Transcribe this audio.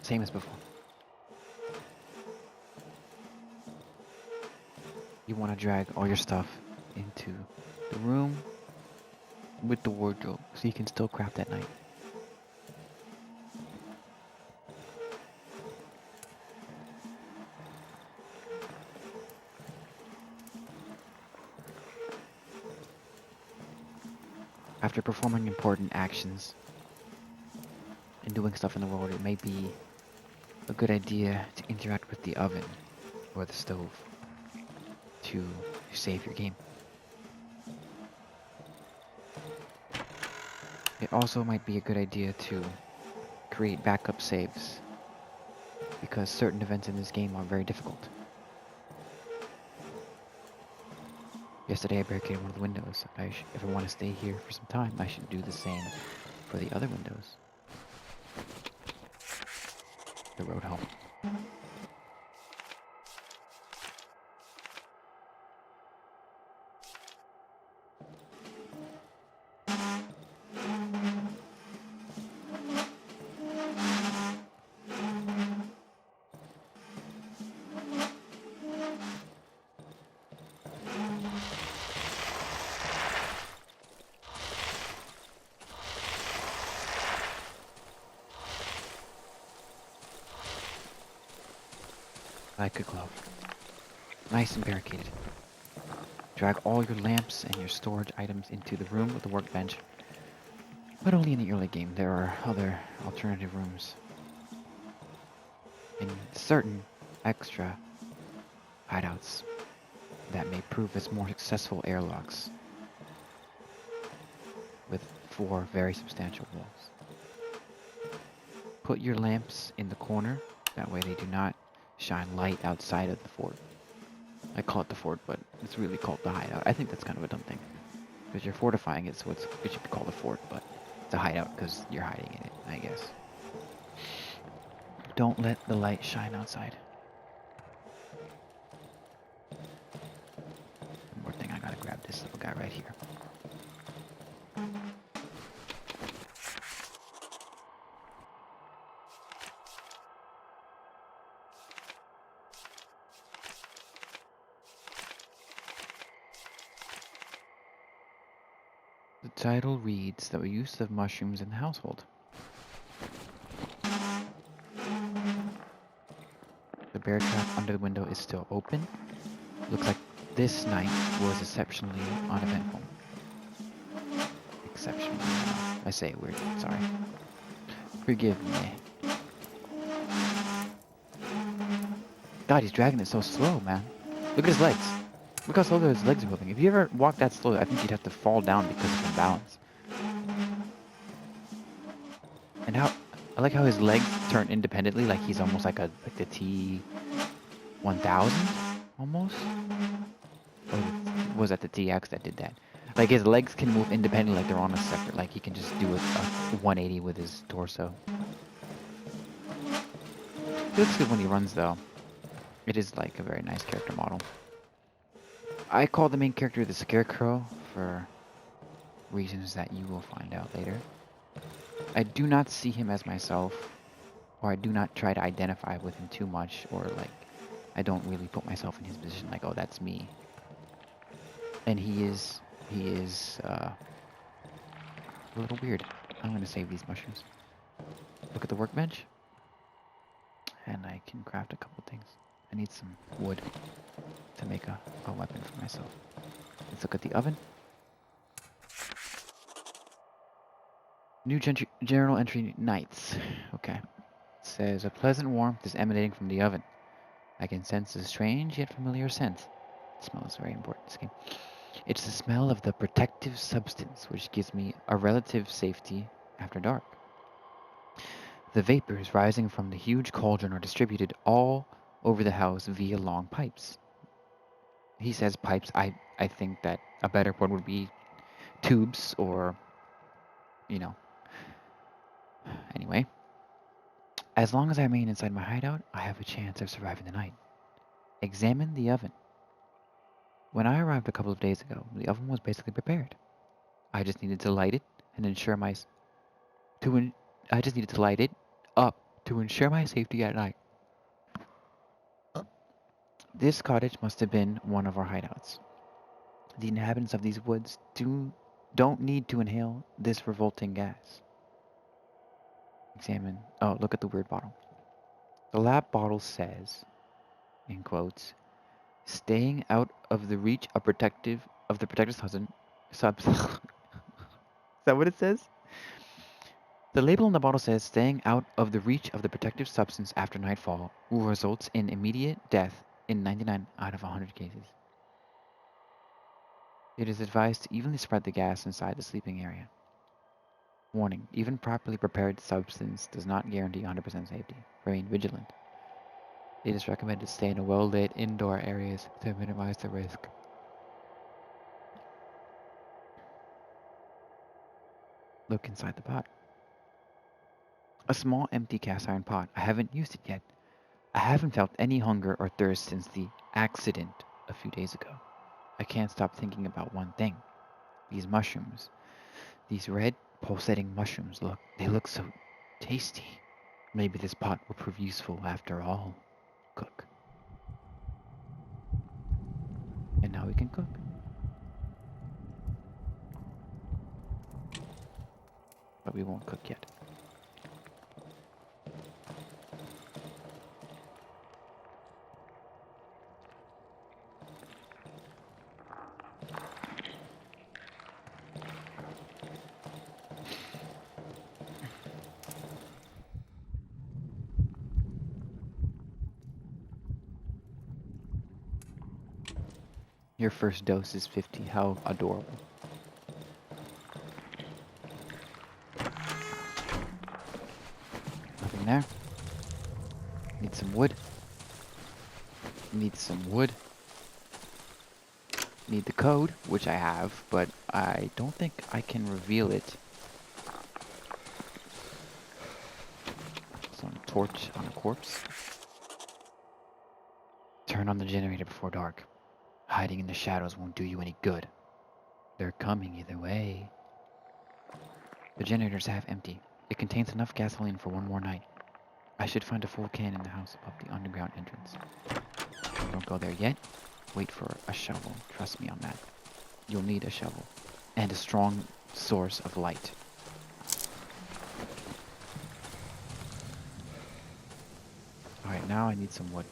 Same as before. You want to drag all your stuff into the room with the wardrobe so you can still craft at night. After performing important actions and doing stuff in the world, it may be a good idea to interact with the oven or the stove to save your game. It also might be a good idea to create backup saves because certain events in this game are very difficult. Yesterday I barricaded one of the windows. If I want to stay here for some time, I should do the same for the other windows. The road home. Like a glove. Nice and barricaded. Drag all your lamps and your storage items into the room with the workbench. But only in the early game. There are other alternative rooms. And certain extra hideouts that may prove as more successful airlocks with 4 very substantial walls. Put your lamps in the corner, that way they do not shine light outside of the fort. I call it the fort, but it's really called the hideout. I think that's kind of a dumb thing, because you're fortifying it, so it should be called a fort, but it's a hideout because you're hiding in it, I guess. Don't let the light shine outside. One more thing, I gotta grab this little guy right here. The title reads the use of mushrooms in the household. The bear trap under the window is still open. Looks like this night was exceptionally uneventful. Exceptionally. I say it weird, sorry. Forgive me. God, he's dragging it so slow, man. Look at his legs. Look how slow his legs are moving. If you ever walk that slow, I think you'd have to fall down because of imbalance. And I like how his legs turn independently, like he's almost like the T1000, almost. Or was that the TX that did that? Like his legs can move independently, like they're on a separate. Like he can just do a 180 with his torso. It looks good when he runs, though. It is like a very nice character model. I call the main character the Scarecrow for reasons that you will find out later. I do not see him as myself, or I do not try to identify with him too much, or like, I don't really put myself in his position like, oh, that's me. And he is a little weird. I'm gonna save these mushrooms. Look at the workbench. And I can craft a couple things. I need some wood to make a weapon for myself. Let's look at the oven. New journal entry nights. Okay. It says a pleasant warmth is emanating from the oven. I can sense a strange yet familiar scent. Smell is very important in this game. It's the smell of the protective substance which gives me a relative safety after dark. The vapors rising from the huge cauldron are distributed all over the house via long pipes. He says pipes. I think that a better word would be tubes or, you know. Anyway, as long as I remain inside my hideout, I have a chance of surviving the night. Examine the oven. When I arrived a couple of days ago, the oven was basically prepared. I just needed to light it and ensure I just needed to light it up to ensure my safety at night. This cottage must have been one of our hideouts. The inhabitants of these woods don't need to inhale this revolting gas. Examine. Oh, look at the weird bottle. The lab bottle says, in quotes, staying out of the reach of the protective Is that what it says? The label on the bottle says staying out of the reach of the protective substance after nightfall will result in immediate death in 99 out of 100 cases. It is advised to evenly spread the gas inside the sleeping area. Warning, even properly prepared substance does not guarantee 100% safety. Remain vigilant. It is recommended to stay in well-lit indoor areas to minimize the risk. Look inside the pot. A small empty cast iron pot. I haven't used it yet. I haven't felt any hunger or thirst since the accident a few days ago. I can't stop thinking about one thing. These mushrooms. These red pulsating mushrooms they look so tasty. Maybe this pot will prove useful after all. Cook. And now we can cook. But we won't cook yet. Your first dose is 50. How adorable. Nothing there. Need some wood. Need some wood. Need the code, which I have, but I don't think I can reveal it. Some torch on a corpse. Turn on the generator before dark. Hiding in the shadows won't do you any good. They're coming either way. The generator's half empty. It contains enough gasoline for one more night. I should find a full can in the house above the underground entrance. Don't go there yet. Wait for a shovel. Trust me on that. You'll need a shovel. And a strong source of light. Alright, now I need some wood.